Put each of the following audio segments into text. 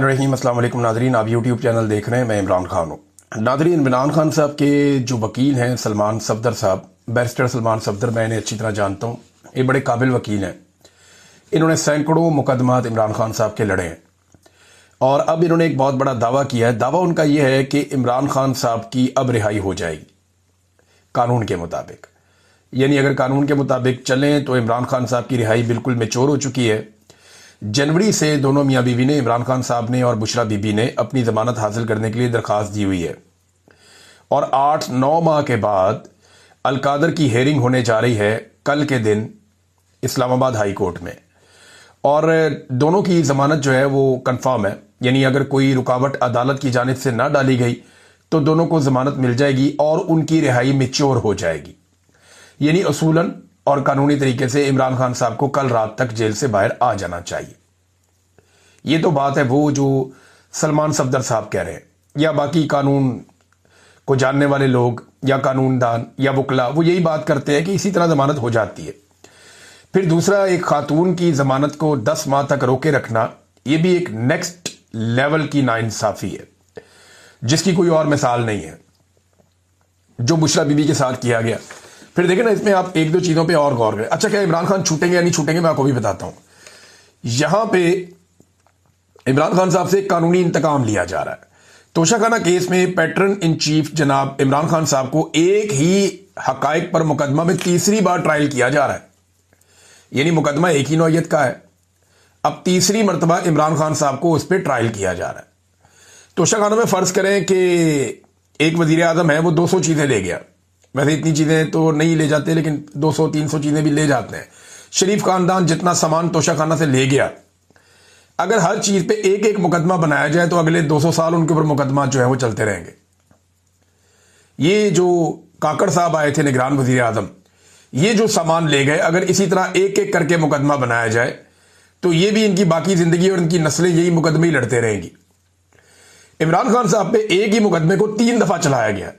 रहीम अस्सलाम वालेकुम नाजरीन, आप यूट्यूब चैनल देख रहे हैं। मैं इमरान खान हूँ। नाजरीन, इमरान खान साहब के जो वकील हैं सलमान सफदर साहब, बैरिस्टर सलमान सफदर, मैं इन्हें अच्छी तरह जानता हूँ। ये बड़े काबिल वकील हैं। इन्होंने सैकड़ों मुकदमात इमरान खान साहब के लड़े हैं और अब इन्होंने एक बहुत बड़ा दावा किया है। दावा उनका यह है कि इमरान खान साहब की अब रिहाई हो जाएगी कानून के मुताबिक। यानी अगर कानून के मुताबिक चलें तो इमरान खान साहब की रिहाई बिल्कुल मैच्योर हो चुकी है। जनवरी से दोनों मियाँ बीवी ने, इमरान खान साहब ने और बुशरा बीबी ने, अपनी ज़मानत हासिल करने के लिए दरख्वास्त दी हुई है और 8-9 माह के बाद अलकादर की हेयरिंग होने जा रही है कल के दिन इस्लामाबाद हाई कोर्ट में। और दोनों की ज़मानत जो है वो कंफर्म है। यानी अगर कोई रुकावट अदालत की जानिब से ना डाली गई तो दोनों को ज़मानत मिल जाएगी और उनकी रिहाई मैच्योर हो जाएगी। यानी असूलन और कानूनी तरीके से इमरान खान साहब को कल रात तक जेल से बाहर आ जाना चाहिए। ये तो बात है वो जो सलमान सफदर साहब कह रहे हैं, या बाकी कानून को जानने वाले लोग या कानूनदान या वकला वो यही बात करते हैं कि इसी तरह जमानत हो जाती है। फिर दूसरा, एक खातून की जमानत को 10 माह तक रोके रखना, ये भी एक नेक्स्ट लेवल की नाइंसाफी है जिसकी कोई और मिसाल नहीं है, जो बुशरा बीबी के साथ किया गया। फिर देखें ना, इसमें आप एक दो चीजों पे और गौर करें। अच्छा, क्या इमरान खान छूटेंगे या नहीं छूटेंगे, मैं आपको भी बताता हूं। यहां पे इमरान खान साहब से कानूनी इंतकाम लिया जा रहा है। तोशाखाना केस में पैटर्न इन चीफ जनाब इमरान खान साहब को एक ही हकायक पर मुकदमा में तीसरी बार ट्रायल किया जा रहा है। यानी मुकदमा एक ही नौयत का है, अब तीसरी मरतबा इमरान खान साहब को उस पर ट्रायल किया जा रहा है। तोशाखाना में फर्ज करें कि एक वजीर आजम है, वो 200 चीजें ले गया। वैसे इतनी चीजें तो नहीं ले जाते, लेकिन 200-300 चीजें भी ले जाते हैं। शरीफ खानदान जितना सामान तोशाखाना से ले गया, अगर हर चीज पे एक एक मुकदमा बनाया जाए तो अगले 200 साल उनके ऊपर मुकदमा जो है वो चलते रहेंगे। ये जो काकड़ साहब आए थे निगरान वजीर आजम, ये जो सामान ले गए, अगर इसी तरह एक एक करके मुकदमा बनाया जाए तो ये भी इनकी बाकी जिंदगी और इनकी नस्लें यही मुकदमे ही लड़ते रहेंगी। इमरान खान साहब पे एक ही मुकदमे को 3 दफा चलाया गया।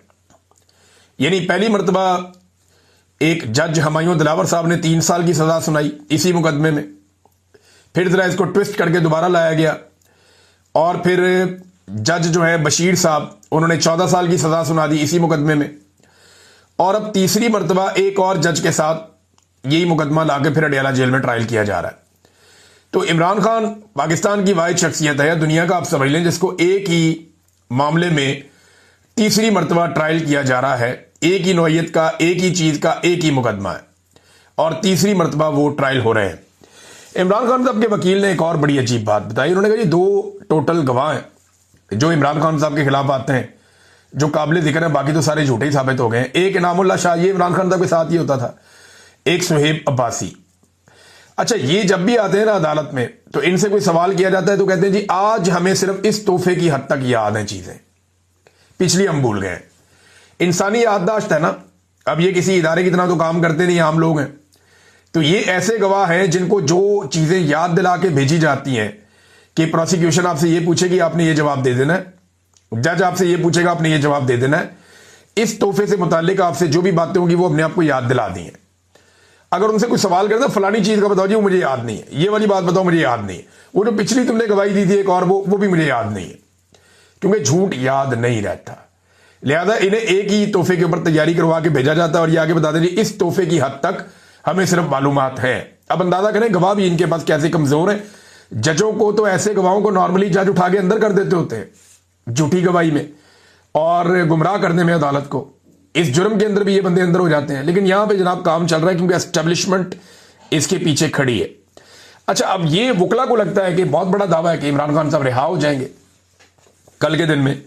यानी पहली मरतबा एक जज हमायूं दिलावर साहब ने 3 साल की सजा सुनाई इसी मुकदमे में। फिर जरा इसको ट्विस्ट करके दोबारा लाया गया और फिर जज जो है बशीर साहब, उन्होंने 14 साल की सजा सुना दी इसी मुकदमे में। और अब तीसरी मरतबा एक और जज के साथ यही मुकदमा लाके फिर अडियाला जेल में ट्रायल किया जा रहा है। तो इमरान खान पाकिस्तान की वाहिद शख्सियत है, दुनिया का आप समझ लें, जिसको एक ही मामले में तीसरी मरतबा ट्रायल किया जा रहा है। एक ही नौयत का, एक ही चीज का, एक ही मुकदमा है और तीसरी मरतबा वो ट्रायल हो रहे हैं। इमरान खान साहब के वकील ने एक और बड़ी अजीब बात बताई। उन्होंने कहा जी 2 टोटल गवाह हैं जो इमरान खान साहब के खिलाफ आते हैं, जो काबिल जिक्र है, बाकी तो सारे झूठे ही साबित हो गए हैं। एक इनामुल्लाह शाह, ये इमरान खान साहब के साथ ही होता था। एक सुहेब अब्बासी। अच्छा, ये जब भी आते हैं ना अदालत में तो इनसे कोई सवाल किया जाता है तो कहते हैं जी आज हमें सिर्फ इस तोहफे की हद तक याद है, चीजें पिछली हम भूल गए। इंसानी याददाश्त है ना, अब ये किसी इदारे की तरह तो काम करते नहीं, आम लोग हैं। तो ये ऐसे गवाह हैं जिनको जो चीजें याद दिला के भेजी जाती हैं कि प्रोसिक्यूशन आपसे ये पूछेगी आपने ये जवाब दे देना है, जज आपसे ये पूछेगा आपने ये जवाब दे देना है, इस तोहफे से मुतालिक आपसे जो भी बातें होंगी वो अपने आप को याद दिला दी हैं। अगर उनसे कोई सवाल करता फलानी चीज का बताओ जी, वो मुझे याद नहीं है, ये वाली बात बताओ मुझे याद नहीं है, वो जो पिछली तुमने गवाही दी थी एक और, वो भी मुझे याद नहीं है, क्योंकि झूठ याद नहीं रहता। लिहाजा इन्हें एक ही तोहफे के ऊपर तैयारी करवा के भेजा जाता है और ये आगे बता दें इस तोहफे की हद तक हमें सिर्फ मालूमात है। अब अंदाजा करें गवाह भी इनके पास कैसे कमजोर है। जजों को तो ऐसे गवाहों को नॉर्मली जज उठा के अंदर कर देते होते हैं झूठी गवाही में और गुमराह करने में अदालत को। इस जुर्म के अंदर भी ये बंदे अंदर हो जाते हैं, लेकिन यहां पे जनाब काम चल रहा है क्योंकि एस्टेब्लिशमेंट इसके पीछे खड़ी है। अच्छा, अब ये वकला को लगता है कि बहुत बड़ा दावा है कि इमरान खान साहब रिहा हो जाएंगे कल के दिन में,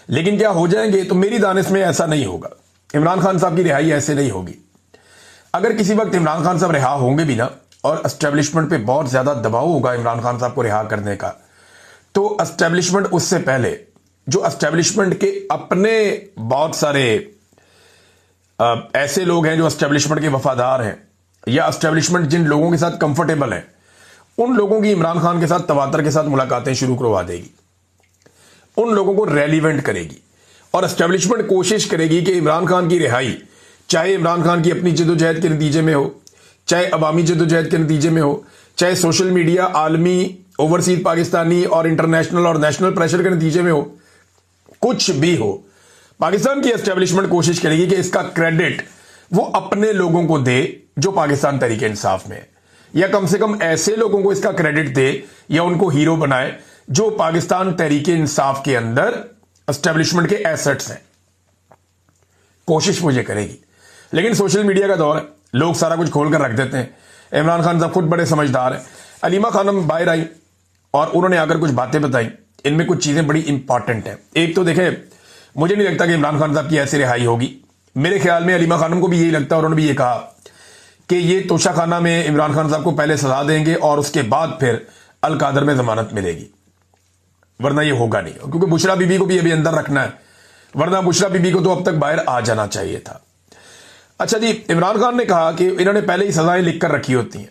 लेकिन क्या हो जाएंगे? तो मेरी दानिश में ऐसा नहीं होगा। इमरान खान साहब की रिहाई ऐसे नहीं होगी। अगर किसी वक्त इमरान खान साहब रिहा होंगे भी ना और एस्टेब्लिशमेंट पे बहुत ज्यादा दबाव होगा इमरान खान साहब को रिहा करने का, तो एस्टेब्लिशमेंट उससे पहले जो एस्टेब्लिशमेंट के अपने बहुत सारे ऐसे लोग हैं जो एस्टेब्लिशमेंट के वफादार हैं या एस्टेब्लिशमेंट जिन लोगों के साथ कंफर्टेबल है, उन लोगों की इमरान खान के साथ तवातर के साथ मुलाकातें शुरू करवा देगी, उन लोगों को रेलिवेंट करेगी और एस्टेब्लिशमेंट कोशिश करेगी कि इमरान खान की रिहाई, चाहे इमरान खान की अपनी जदोजहद के नतीजे में हो, चाहे अवामी जदोजहद के नतीजे में हो, चाहे सोशल मीडिया, आलमी ओवरसीज पाकिस्तानी और इंटरनेशनल और नेशनल प्रेशर के नतीजे में हो, कुछ भी हो, पाकिस्तान की एस्टेब्लिशमेंट कोशिश करेगी कि इसका क्रेडिट वो अपने लोगों को दे जो पाकिस्तान तहरीक इंसाफ में है, या कम से कम ऐसे लोगों को इसका क्रेडिट दे या उनको हीरो बनाए जो पाकिस्तान तहरीक इंसाफ के अंदर एस्टेब्लिशमेंट के एसेट्स हैं। कोशिश वो ये करेगी। लेकिन सोशल मीडिया का दौर है, लोग सारा कुछ खोल कर रख देते हैं। इमरान खान साहब खुद बड़े समझदार हैं। अलीमा खानम बाहर आई और उन्होंने आकर कुछ बातें बताई, इनमें कुछ चीजें बड़ी इंपॉर्टेंट हैं। एक तो देखें, मुझे नहीं लगता कि इमरान खान साहब की ऐसी रिहाई होगी। मेरे ख्याल में अलीमा खानम को भी यही लगता है और उन्होंने भी ये कहा कि ये तोशाखाना में इमरान खान साहब को पहले सजा देंगे और उसके बाद फिर अल कादर में जमानत मिलेगी, वरना ये होगा नहीं। क्योंकि बुशरा बीबी को भी अभी अंदर रखना है, वरना बुशरा बीबी को तो अब तक बाहर आ जाना चाहिए था। अच्छा जी, इमरान खान ने कहा कि इन्होंने पहले ही सजाएं लिख कर रखी होती हैं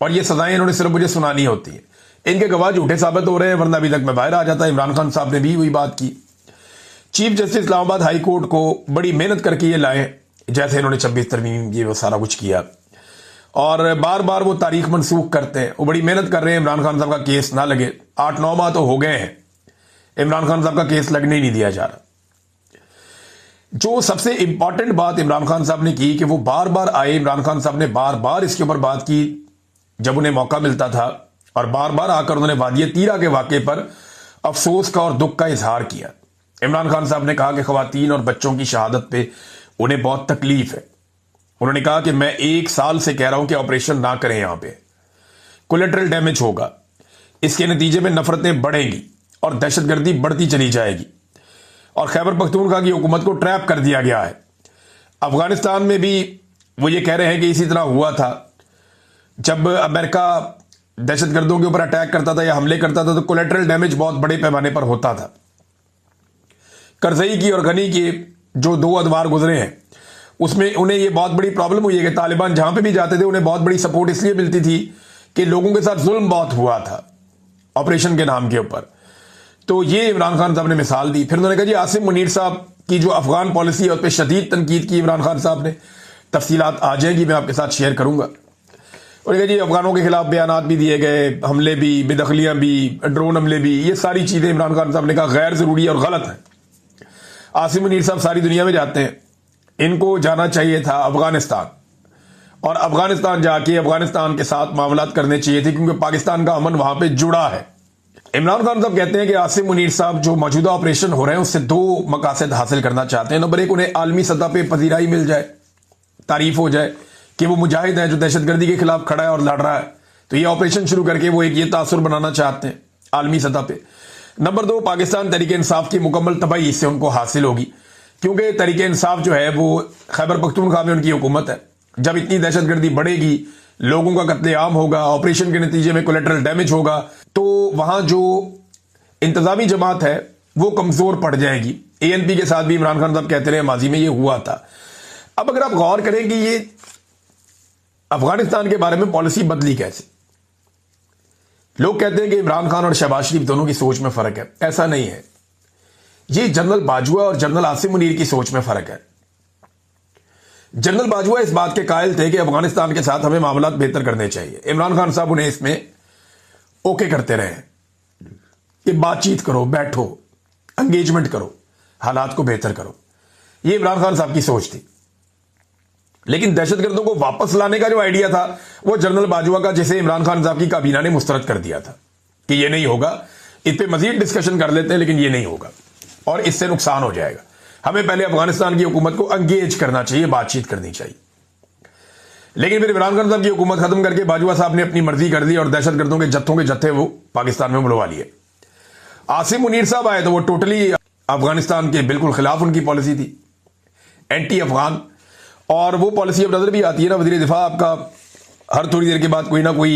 और ये सजाएं इन्होंने सिर्फ मुझे सुनानी होती है। इनके गवाह झूठे साबित हो रहे हैं, वरना अभी तक मैं बाहर आ जाता। इमरान खान साहब ने भी वही बात की। Chief justice Islamabad high court को बड़ी मेहनत करके ये लाए, जैसे इन्होंने 26 तरमीम ये वो सारा कुछ किया, और बार बार वो तारीख मनसूख करते हैं। वो बड़ी मेहनत कर रहे हैं इमरान खान साहब का केस ना लगे। 8-9 माह तो हो गए हैं, इमरान खान साहब का केस लगने ही नहीं दिया जा रहा। जो सबसे इंपॉर्टेंट बात इमरान खान साहब ने की कि वो बार बार आए, इमरान खान साहब ने बार बार इसके ऊपर बात की जब उन्हें मौका मिलता था, और बार बार आकर उन्होंने वादिया तीरा के वाकये पर अफसोस का और दुख का इजहार किया। इमरान खान साहब ने कहा कि खवातीन और बच्चों की शहादत पे उन्हें बहुत तकलीफ है। उन्होंने कहा कि मैं 1 साल से कह रहा हूं कि ऑपरेशन ना करें, यहां पे कोलेटरल डैमेज होगा, इसके नतीजे में नफरतें बढ़ेंगी और दहशतगर्दी बढ़ती चली जाएगी, और खैबर पख्तूनख्वा की हुकूमत को ट्रैप कर दिया गया है। अफगानिस्तान में भी वो ये कह रहे हैं कि इसी तरह हुआ था, जब अमेरिका दहशतगर्दों के ऊपर अटैक करता था या हमले करता था तो कोलेटरल डैमेज बहुत बड़े पैमाने पर होता था। करजई की और गनी के जो 2 अदवार गुजरे हैं उसमें उन्हें ये बहुत बड़ी प्रॉब्लम हुई है कि तालिबान जहां पे भी जाते थे उन्हें बहुत बड़ी सपोर्ट इसलिए मिलती थी कि लोगों के साथ जुल्म बहुत हुआ था ऑपरेशन के नाम के ऊपर। तो ये इमरान खान साहब ने मिसाल दी। फिर उन्होंने कहा जी आसिम मुनीर साहब की जो अफगान पॉलिसी है उस पर शदीद तनकीद की इमरान खान साहब ने। तफसीलात आ जाएगी, मैं आपके साथ शेयर करूंगा। उन्होंने कहा जी अफगानों के खिलाफ बयानात भी दिए गए, हमले भी, बेदखलियां भी, ड्रोन हमले भी, ये सारी चीजें इमरान खान साहब ने कहा गैर जरूरी और गलत है। आसिम मुनीर साहब सारी दुनिया में जाते हैं, इनको जाना चाहिए था अफगानिस्तान, और अफगानिस्तान जाके अफगानिस्तान के साथ मामलात करने चाहिए थे, क्योंकि पाकिस्तान का अमन वहां पे जुड़ा है। इमरान खान साहब कहते हैं कि आसिम मुनीर साहब जो मौजूदा ऑपरेशन हो रहे हैं उससे 2 मकासद हासिल करना चाहते हैं। नंबर 1, उन्हें आलमी सतह पे पजीराई मिल जाए, तारीफ हो जाए कि वो मुजाहिद है जो दहशतगर्दी के खिलाफ खड़ा है और लड़ रहा है। तो ये ऑपरेशन शुरू करके वो एक ये तासुर बनाना चाहते हैं आलमी सतह पे। नंबर 2, पाकिस्तान तहरीक इंसाफ की मुकम्मल तबाही इससे उनको हासिल होगी, क्योंकि तहरीक इंसाफ जो है वो खैबर पख्तूनख्वा में उनकी हुकूमत है। जब इतनी दहशतगर्दी बढ़ेगी, लोगों का कत्लेआम होगा, ऑपरेशन के नतीजे में कोलेटरल डैमेज होगा, तो वहां जो इंतजामी जमात है वो कमजोर पड़ जाएगी। ANP के साथ भी इमरान खान साहब कहते रहे माजी में ये हुआ था। अब अगर आप गौर करें कि ये अफगानिस्तान के बारे में पॉलिसी बदली कैसे, लोग कहते हैं कि इमरान खान और शहबाज शरीफ दोनों की सोच में फर्क है। ऐसा नहीं है, ये जनरल बाजवा और जनरल आसिम मुनीर की सोच में फर्क है। जनरल बाजवा इस बात के कायल थे कि अफगानिस्तान के साथ हमें मामलात बेहतर करने चाहिए। इमरान खान साहब उन्हें इसमें ओके करते रहे कि बातचीत करो, बैठो, एंगेजमेंट करो, हालात को बेहतर करो। ये इमरान खान साहब की सोच थी। लेकिन दहशतगर्दों को वापस लाने का जो आइडिया था वो जनरल बाजवा का, जिसे इमरान खान साहब की काबीना ने मुस्तरद कर दिया था कि ये नहीं होगा, इस पर मजीद डिस्कशन कर लेते हैं लेकिन ये नहीं होगा और इससे नुकसान हो जाएगा। हमें पहले अफगानिस्तान की हुकूमत को एंगेज करना चाहिए, बातचीत करनी चाहिए। लेकिन फिर इमरान खान साहब की हुकूमत खत्म करके बाजवा साहब ने अपनी मर्जी कर दी और दहशतगर्दों के जत्थों के जत्थे वो पाकिस्तान में बुलवा लिए। आसिम मुनीर साहब आए तो वो टोटली अफगानिस्तान के बिल्कुल खिलाफ उनकी पॉलिसी थी, एंटी अफगान। और वो पॉलिसी अब नजर भी आती है ना, वजीर दिफा आपका हर थोड़ी देर के बाद कोई ना कोई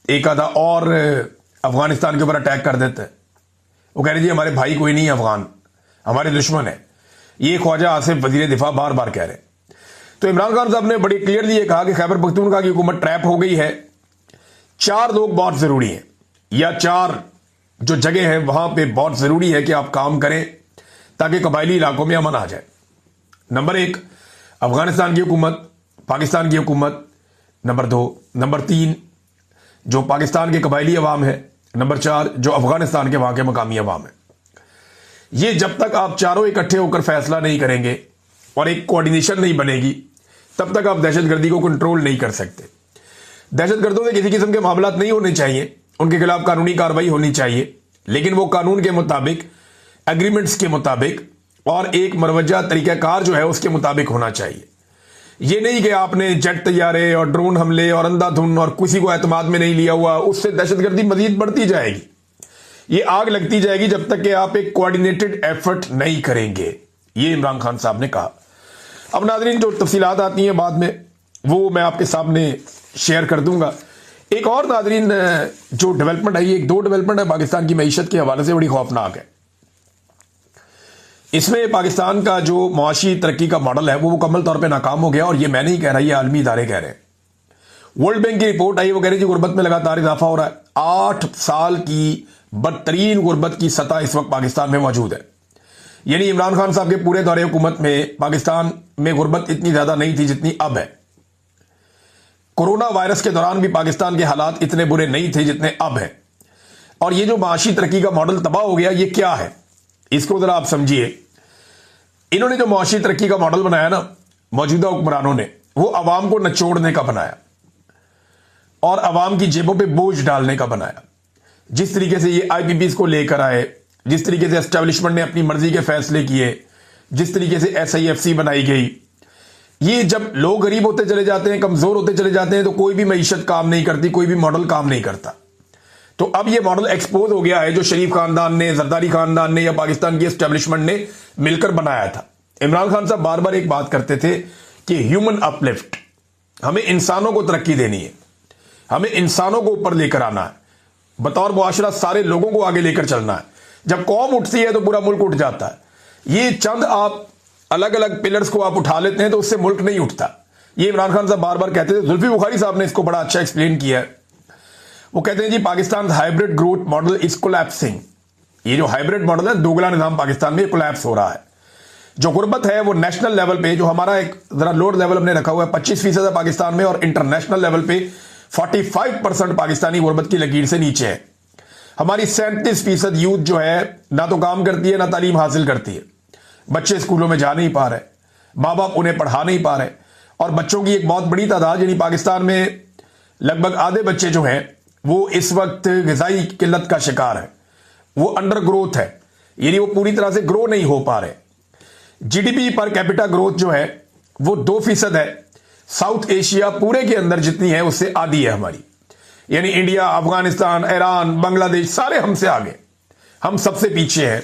एक आधा और अफगानिस्तान के ऊपर अटैक कर देता है। वो कह रहे जी हमारे भाई कोई नहीं है अफगान, हमारे दुश्मन है। ये ख्वाजा आसिफ वजीर दिफा बार बार कह रहे हैं। तो इमरान खान साहब ने बड़ी क्लियरली ये कहा कि खैबर पख्तूनख्वा की हुकूमत ट्रैप हो गई है। 4 लोग बहुत जरूरी हैं, या 4 जो जगह है वहां पे बहुत जरूरी है कि आप काम करें ताकि कबायली इलाकों में अमन आ जाए। नंबर 1, अफगानिस्तान की हुकूमत, पाकिस्तान की हुकूमत। नंबर 2, नंबर 3, जो पाकिस्तान के कबायली अवाम है, नंबर 4 जो अफगानिस्तान के वहां के मकामी अवाम है। ये जब तक आप चारों इकट्ठे होकर फैसला नहीं करेंगे और एक कोऑर्डिनेशन नहीं बनेगी, तब तक आप दहशतगर्दी को कंट्रोल नहीं कर सकते। दहशतगर्दों से किसी किस्म के मामलात नहीं होने चाहिए, उनके खिलाफ कानूनी कार्रवाई होनी चाहिए, लेकिन वो कानून के मुताबिक, एग्रीमेंट्स के मुताबिक और एक मरवजा तरीकाकार जो है उसके मुताबिक होना चाहिए। ये नहीं कि आपने जेट तैयारे और ड्रोन हमले और अंधाधुन और किसी को एतमाद में नहीं लिया हुआ, उससे दहशतगर्दी मजीद बढ़ती जाएगी, ये आग लगती जाएगी जब तक कि आप एक कोऑर्डिनेटेड एफर्ट नहीं करेंगे। ये इमरान खान साहब ने कहा। अब नाज़रीन, जो तफसीलात आती हैं बाद में वो मैं आपके सामने शेयर कर दूंगा। एक और नाज़रीन जो डेवलपमेंट है, ये एक दो डेवलपमेंट है पाकिस्तान की मईशत के हवाले से बड़ी खौफनाक है। इसमें पाकिस्तान का जो मुआशी तरक्की का मॉडल है वो मुकम्मल तौर पे नाकाम हो गया, और ये मैं नहीं कह रहा, ये आलमी इदारे कह रहे हैं। वर्ल्ड बैंक की रिपोर्ट आई, वो कह रही थी गुर्बत में लगातार इजाफा हो रहा है। 8 साल की बदतरीन गुर्बत की सतह इस वक्त पाकिस्तान में मौजूद है। यानी इमरान खान साहब के पूरे दौरे हुकूमत में पाकिस्तान में गुर्बत इतनी ज्यादा नहीं थी जितनी अब है। कोरोना वायरस के दौरान भी पाकिस्तान के हालात इतने बुरे नहीं थे जितने अब है। और ये जो माशी तरक्की का मॉडल तबाह हो गया, ये क्या है, इसको जरा आप समझिए। इन्होंने जो मुआशी तरक्की का मॉडल बनाया ना, मौजूदा हुक्मरानों ने, वो अवाम को नचोड़ने का बनाया और अवाम की जेबों पे बोझ डालने का बनाया। जिस तरीके से ये आईपीपीज को लेकर आए, जिस तरीके से एस्टेब्लिशमेंट ने अपनी मर्जी के फैसले किए, जिस तरीके से SIFC बनाई गई, ये जब लोग गरीब होते चले जाते हैं, कमजोर होते चले जाते हैं, तो कोई भी मईशत काम नहीं करती, कोई भी मॉडल काम नहीं करता। तो अब ये मॉडल एक्सपोज हो गया है जो शरीफ खानदान ने, जरदारी खानदान ने या पाकिस्तान की एस्टेब्लिशमेंट ने मिलकर बनाया था। इमरान खान साहब बार बार एक बात करते थे कि ह्यूमन अपलिफ्ट, हमें इंसानों को तरक्की देनी है, हमें इंसानों को ऊपर लेकर आना है, बतौर मुआशरा सारे लोगों को आगे लेकर चलना है। जब कौम उठती है तो पूरा मुल्क उठ जाता है। ये चंद आप अलग अलग पिलर्स को आप उठा लेते हैं तो उससे मुल्क नहीं उठता। ये इमरान खान साहब बार बार कहते थे। जुल्फी बुखारी साहब ने इसको बड़ा अच्छा एक्सप्लेन किया है। वो कहते हैं जी Pakistan hybrid growth model is collapsing. ये जो हाइब्रिड मॉडल है, दोगला निजाम पाकिस्तान में कोलैप्स हो रहा है। जो गुर्बत है वो नेशनल लेवल पे, जो हमारा एक जरा लोअर लेवल हमने रखा हुआ है 25% है पाकिस्तान में, और इंटरनेशनल लेवल पे 45% पाकिस्तानी गुर्बत की लकीर से नीचे है। हमारी 37% यूथ जो है ना तो काम करती है ना तालीम हासिल करती है। बच्चे स्कूलों में जा नहीं पा रहे, माँ बाप उन्हें पढ़ा नहीं पा रहे, और बच्चों की एक बहुत बड़ी तादाद, यानी पाकिस्तान में लगभग आधे बच्चे जो हैं वो इस वक्त ग़िज़ाई किल्लत का शिकार है, वो अंडर ग्रोथ है, यानी वो पूरी तरह से ग्रो नहीं हो पा रहे। GDP पर कैपिटा ग्रोथ जो है वो 2% है। साउथ एशिया पूरे के अंदर जितनी है उससे आधी है हमारी, यानी इंडिया, अफगानिस्तान, ईरान, बांग्लादेश सारे हमसे आगे, हम सबसे पीछे हैं।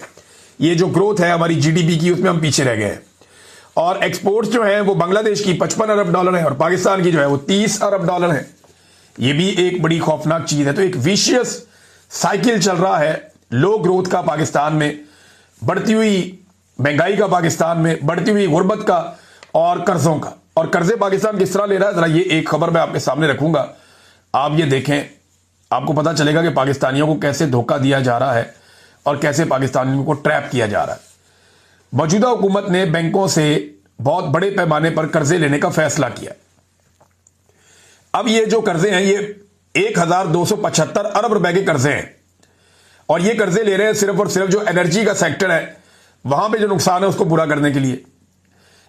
ये जो ग्रोथ है हमारी GDP की, उसमें हम पीछे रह गए हैं। और एक्सपोर्ट्स जो है वो बांग्लादेश की $55 अरब है और पाकिस्तान की जो है वो $30 अरब है। ये भी एक बड़ी खौफनाक चीज है। तो एक विशियस साइकिल चल रहा है लो ग्रोथ का पाकिस्तान में, बढ़ती हुई महंगाई का पाकिस्तान में, बढ़ती हुई गुर्बत का और कर्जों का। और कर्जे पाकिस्तान किस तरह ले रहा है, जरा ये एक खबर मैं आपके सामने रखूंगा, आप ये देखें, आपको पता चलेगा कि पाकिस्तानियों को कैसे धोखा दिया जा रहा है और कैसे पाकिस्तानियों को ट्रैप किया जा रहा है। मौजूदा हुकूमत ने बैंकों से बहुत बड़े पैमाने पर कर्जे लेने का फैसला किया। अब ये जो कर्जे हैं ये 1275 अरब रुपए के कर्जे हैं, और ये कर्जे ले रहे हैं सिर्फ और सिर्फ जो एनर्जी का सेक्टर है वहां पे जो नुकसान है उसको पूरा करने के लिए।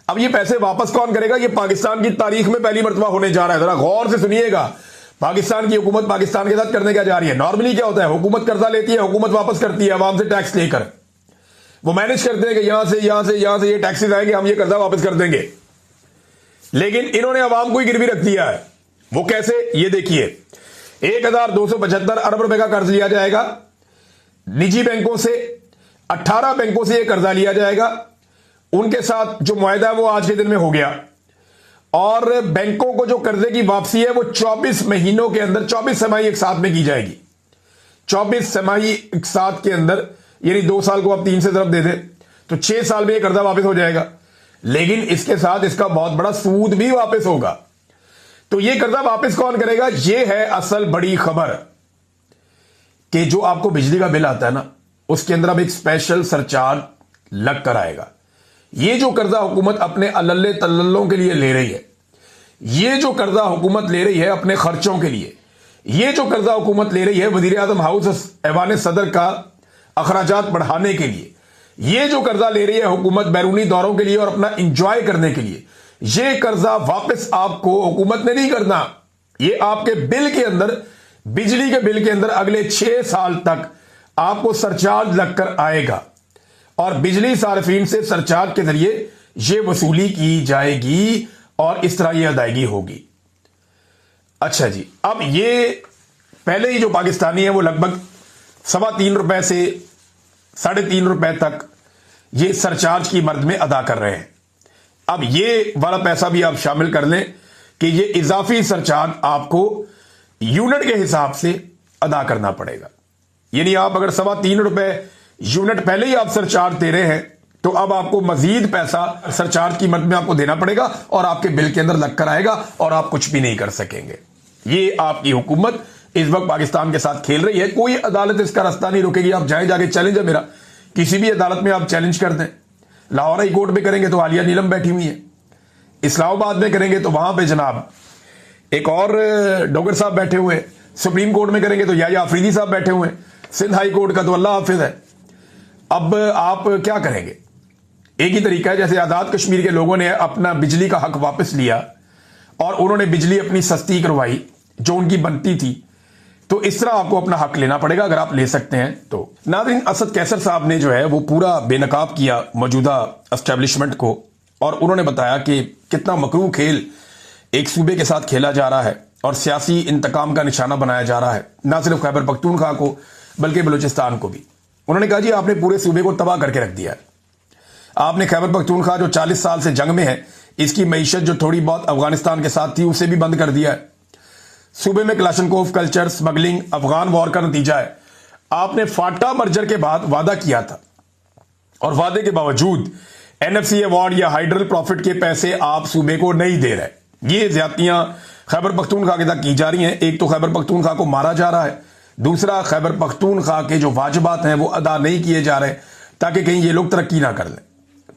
अब ये पैसे वापस कौन करेगा, ये पाकिस्तान की तारीख में पहली मर्तबा होने जा रहा है। जरा गौर से सुनिएगा, पाकिस्तान की हुकूमत पाकिस्तान के साथ करने क्या जा रही है। नॉर्मली क्या होता है, हुकूमत कर्जा लेती है, हुकूमत वापस करती है अवाम से टैक्स लेकर, वो मैनेज करते हैं कि यहां से ये टैक्सेस आएंगे, हम ये कर्जा वापस कर देंगे। लेकिन इन्होंने अवाम को ही गिरवी रख दिया है। वो कैसे, ये देखिए, 1275 अरब रुपए का कर्ज लिया जाएगा निजी बैंकों से, 18 बैंकों से यह कर्जा लिया जाएगा। उनके साथ जो मुआहदा है वो आज के दिन में हो गया, और बैंकों को जो कर्जे की वापसी है वो 24 महीनों के अंदर, 24 छमाही एक साथ में की जाएगी। 24 छमाही एक साथ के अंदर, यानी 2 साल को आप 3 से तरफ दे दे तो 6 साल में यह कर्जा वापस हो जाएगा। लेकिन इसके साथ इसका बहुत बड़ा सूद भी वापस होगा। तो यह कर्जा वापस कौन करेगा, यह है असल बड़ी खबर, कि जो आपको बिजली का बिल आता है ना उसके अंदर अब एक स्पेशल सरचार्ज लग कर आएगा। ये जो कर्जा हुकूमत अपने अल्ले तल्लों के लिए ले रही है, ये जो कर्जा हुकूमत ले रही है अपने खर्चों के लिए, ये जो कर्जा हुकूमत ले रही है वजीर आजम हाउस ऐवान सदर का अखराजात बढ़ाने के लिए, ये जो कर्जा ले रही है हुकूमत बैरूनी दौरों के लिए और अपना इंजॉय करने के लिए, ये कर्जा वापस आपको हुकूमत ने नहीं करना। ये आपके बिल के अंदर, बिजली के बिल के अंदर अगले 6 साल तक आपको सरचार्ज लगकर आएगा और बिजली सार्फिन से सरचार्ज के जरिए ये वसूली की जाएगी और इस तरह ये अदायगी होगी। अच्छा जी, अब ये पहले ही जो पाकिस्तानी है वो लगभग 3.25 रुपए से 3.5 रुपए तक ये सरचार्ज की मद में अदा कर रहे हैं। अब ये वाला पैसा भी आप शामिल कर लें कि ये इजाफी सरचार्ज आपको यूनिट के हिसाब से अदा करना पड़ेगा। यानी आप अगर 3.25 रुपए यूनिट पहले ही आप सरचार्ज दे रहे हैं तो अब आपको मजीद पैसा सरचार्ज की मद में आपको देना पड़ेगा और आपके बिल के अंदर लगकर आएगा और आप कुछ भी नहीं कर सकेंगे। ये आपकी हुकूमत इस वक्त पाकिस्तान के साथ खेल रही है। कोई अदालत इसका रास्ता नहीं रोकेगी। आप जाके चैलेंज है मेरा, किसी भी अदालत में आप चैलेंज कर दें। लाहौर हाई कोर्ट में करेंगे तो आलिया नीलम बैठी हुई है, इस्लामाबाद में करेंगे तो वहां पे जनाब एक और डोगर साहब बैठे हुए हैं, सुप्रीम कोर्ट में करेंगे तो या अफरीदी साहब बैठे हुए हैं, सिंध हाई कोर्ट का तो अल्लाह हाफिज है। अब आप क्या करेंगे? एक ही तरीका है, जैसे आजाद कश्मीर के लोगों ने अपना बिजली का हक वापस लिया और उन्होंने बिजली अपनी सस्ती करवाई जो उनकी बनती थी, तो इस तरह आपको अपना हक लेना पड़ेगा अगर आप ले सकते हैं तो। नाज़रीन, असद कैसर साहब ने जो है वो पूरा बेनकाब किया मौजूदा एस्टेब्लिशमेंट को और उन्होंने बताया कि कितना मकरू खेल एक सूबे के साथ खेला जा रहा है और सियासी इंतकाम का निशाना बनाया जा रहा है, ना सिर्फ खैबर पख्तूनख्वा को बल्कि बलूचिस्तान को भी। उन्होंने कहा जी आपने पूरे सूबे को तबाह करके रख दिया है। आपने खैबर पख्तूनख्वा जो 40 साल से जंग में है, इसकी मईशत जो थोड़ी बहुत अफगानिस्तान के साथ थी उसे भी बंद कर दिया है। सूबे में Kalashnikov culture, smuggling Afghan war का नतीजा है। आपने फाटा मर्जर के बाद वादा किया था और वादे के बावजूद एनएफसी अवार्ड या हाइड्रल प्रॉफिट के पैसे आप सूबे को नहीं दे रहे। ये ज्यादतियां खैबर पख्तूनख्वा के साथ की जा रही हैं। एक तो खैबर पख्तूनख्वा को मारा जा रहा है, दूसरा खैबर पख्तूनख्वा के जो वाजिबात हैं वो अदा नहीं किए जा रहे ताकि कहीं ये लोग तरक्की ना कर लें।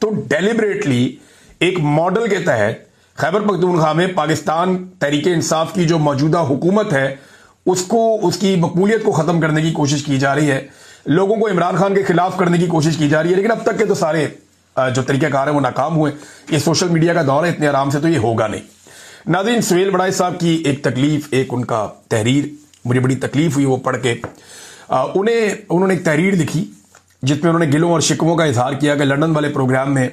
तो डेलिबरेटली एक मॉडल के तहत खैबर पख्तूनख्वा में पाकिस्तान तहरीक इंसाफ की जो मौजूदा हुकूमत है उसको, उसकी मकबूलियत को खत्म करने की कोशिश की जा रही है, लोगों को इमरान खान के खिलाफ करने की कोशिश की जा रही है। लेकिन अब तक के तो सारे जो तरीक़ेकार है वो नाकाम हुए। ये सोशल मीडिया का दौर है, इतने आराम से तो ये होगा नहीं। नाज़रीन, सुहेल बड़ाई साहब की एक तकलीफ, एक उनका तहरीर मुझे बड़ी तकलीफ हुई वो पढ़ के। उन्होंने एक तहरीर लिखी जिसमें उन्होंने गिलों और शिकवों का इजहार किया कि लंदन वाले प्रोग्राम में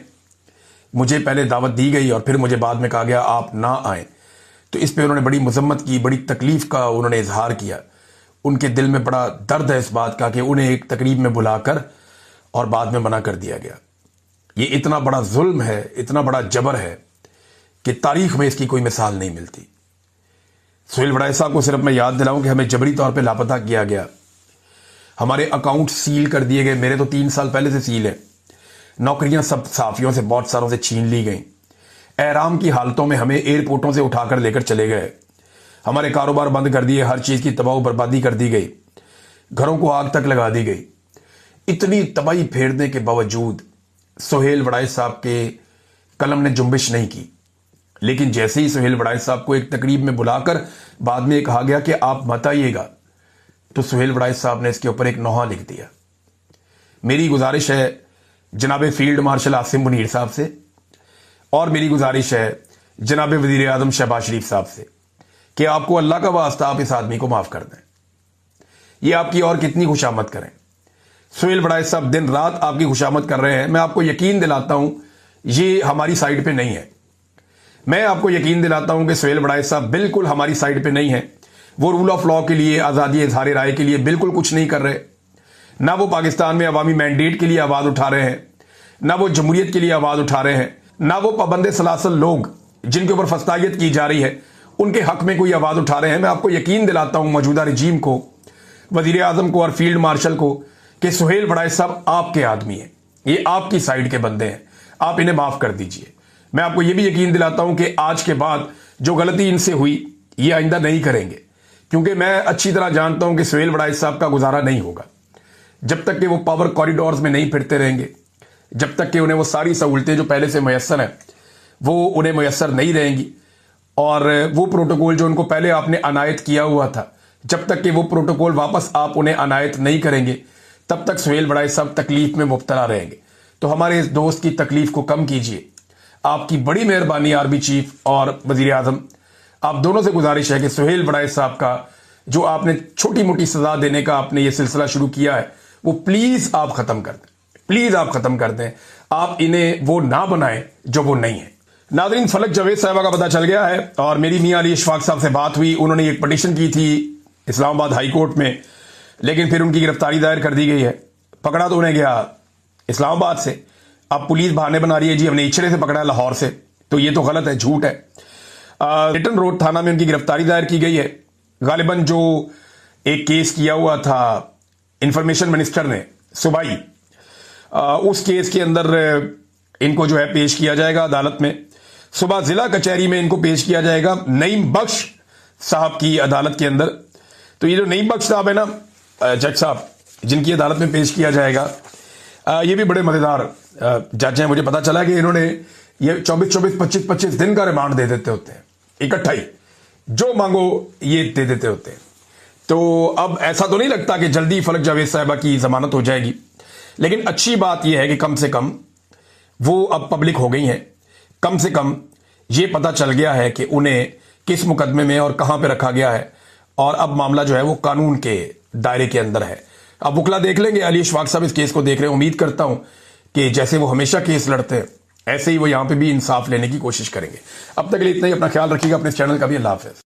मुझे पहले दावत दी गई और फिर मुझे बाद में कहा गया आप ना आए। तो इस पे उन्होंने बड़ी मजम्मत की, बड़ी तकलीफ का उन्होंने इजहार किया। उनके दिल में बड़ा दर्द है इस बात का कि उन्हें एक तकरीब में बुलाकर और बाद में मना कर दिया गया। ये इतना बड़ा जुल्म है, इतना बड़ा जबर है कि तारीख में इसकी कोई मिसाल नहीं मिलती। सुहेल बड़ाई साहब को सिर्फ मैं याद दिलाऊं कि हमें जबरी तौर पे लापता किया गया, हमारे अकाउंट सील कर दिए गए। मेरे तो 3 साल पहले से सील है। नौकरियां सब साफियों से, बहुत सारों से छीन ली गई। एहराम की हालतों में हमें एयरपोर्टों से उठाकर लेकर चले गए। हमारे कारोबार बंद कर दिए, हर चीज की तबाह बर्बादी कर दी गई, घरों को आग तक लगा दी गई। इतनी तबाही फेरने के बावजूद सुहेल बड़ाई साहब के कलम ने जुम्बिश नहीं की। लेकिन जैसे ही सुहेल बड़ाई साहब को एक तकरीब में बुलाकर बाद में कहा गया कि आप मत आइएगा, तो सुहेल बड़ाई साहब ने इसके ऊपर एक नोहा लिख दिया। मेरी गुजारिश है जनाब फील्ड मार्शल आसिम मुनीर साहब से और मेरी गुजारिश है जनाब वजीर आजम शहबाज शरीफ साहब से कि आपको अल्लाह का वास्ता आप इस आदमी को माफ कर दें। ये आपकी और कितनी खुशामद करें। सुहेल बड़ाई साहब दिन रात आपकी खुशामद कर रहे हैं। मैं आपको यकीन दिलाता हूं ये हमारी साइड पे नहीं है। मैं आपको यकीन दिलाता हूं कि सुहेल बड़ाई साहब बिल्कुल हमारी साइड पे नहीं है। वो रूल ऑफ लॉ के लिए, आजादी इजहार राय के लिए बिल्कुल कुछ नहीं कर रहे। ना वो पाकिस्तान में अवामी मैंडेट के लिए आवाज उठा रहे हैं, ना वो जमहूरियत के लिए आवाज उठा रहे हैं, ना वो पाबंद सलासल लोग जिनके ऊपर फस्तायत की जा रही है उनके हक में कोई आवाज उठा रहे हैं। मैं आपको यकीन दिलाता हूं मौजूदा रजीम को, वजीर आजम को और फील्ड मार्शल को कि सुहेल बड़ाई साहब आपके आदमी हैं, ये आपकी साइड के बंदे हैं, आप इन्हें माफ कर दीजिए। मैं आपको यह भी यकीन दिलाता हूं कि आज के बाद जो गलती इनसे हुई ये आइंदा नहीं करेंगे, क्योंकि मैं अच्छी तरह जानता हूं कि सुहेल बड़ाई साहब का गुजारा नहीं होगा जब तक कि वो पावर कॉरिडोर्स में नहीं फिरते रहेंगे, जब तक कि उन्हें वो सारी सहूलतें जो पहले से मैसर हैं वो उन्हें मैसर नहीं रहेंगी। और वो प्रोटोकॉल जो उनको पहले आपने अनायत किया हुआ था, जब तक कि वो प्रोटोकॉल वापस आप उन्हें अनायत नहीं करेंगे तब तक सुहेल बड़ाई साहब तकलीफ में मुब्तला रहेंगे। तो हमारे इस दोस्त की तकलीफ को कम कीजिए। आपकी बड़ी मेहरबानी आर्मी चीफ और वजीर आजम, आप दोनों से गुजारिश है कि सुहेल बड़ाई साहब का जो आपने छोटी मोटी सजा देने का आपने ये सिलसिला शुरू किया है वो प्लीज आप खत्म कर दें, प्लीज आप खत्म कर दें। आप इन्हें वो ना बनाएं जो वो नहीं है। नाज़रीन, फलक जावेद साहबा का पता चल गया है और मेरी मियां अली इशफाक साहब से बात हुई। उन्होंने एक पटिशन की थी इस्लामाबाद हाई कोर्ट में, लेकिन फिर उनकी गिरफ्तारी दायर कर दी गई है। पकड़ा तो उन्हें गया इस्लामाबाद से, अब पुलिस बहाने बना रही है जी हमने इचरे से पकड़ा है, लाहौर से। तो ये तो गलत है, झूठ है। रिटन रोड थाना में उनकी गिरफ्तारी दायर की गई है। गालिबन जो एक केस किया हुआ था इंफॉर्मेशन मिनिस्टर ने सूबाई, उस केस के अंदर इनको जो है पेश किया जाएगा अदालत में। सुबह जिला कचहरी में इनको पेश किया जाएगा नईम बख्श साहब की अदालत के अंदर। तो ये जो नईम बख्श साहब है ना, जज साहब जिनकी अदालत में पेश किया जाएगा, ये भी बड़े मजेदार जज हैं। मुझे पता चला कि इन्होंने ये 24-24, 25-25 दिन का रिमांड दे देते होते हैं इकट्ठा ही, जो मांगो ये दे देते होते हैं। तो अब ऐसा तो नहीं लगता कि जल्दी फलक जावेद साहिबा की जमानत हो जाएगी, लेकिन अच्छी बात यह है कि कम से कम वो अब पब्लिक हो गई हैं। कम से कम ये पता चल गया है कि उन्हें किस मुकदमे में और कहां पे रखा गया है, और अब मामला जो है वो कानून के दायरे के अंदर है। अब वकला देख लेंगे। अली इशफाक साहब इस केस को देख रहे हैं। उम्मीद करता हूं कि जैसे वो हमेशा केस लड़ते हैं ऐसे ही वो यहां पे भी इंसाफ लेने की कोशिश करेंगे। अब तक के लिए इतना ही। अपना ख्याल रखिएगा, अपने चैनल का भी। अल्लाह हाफिज।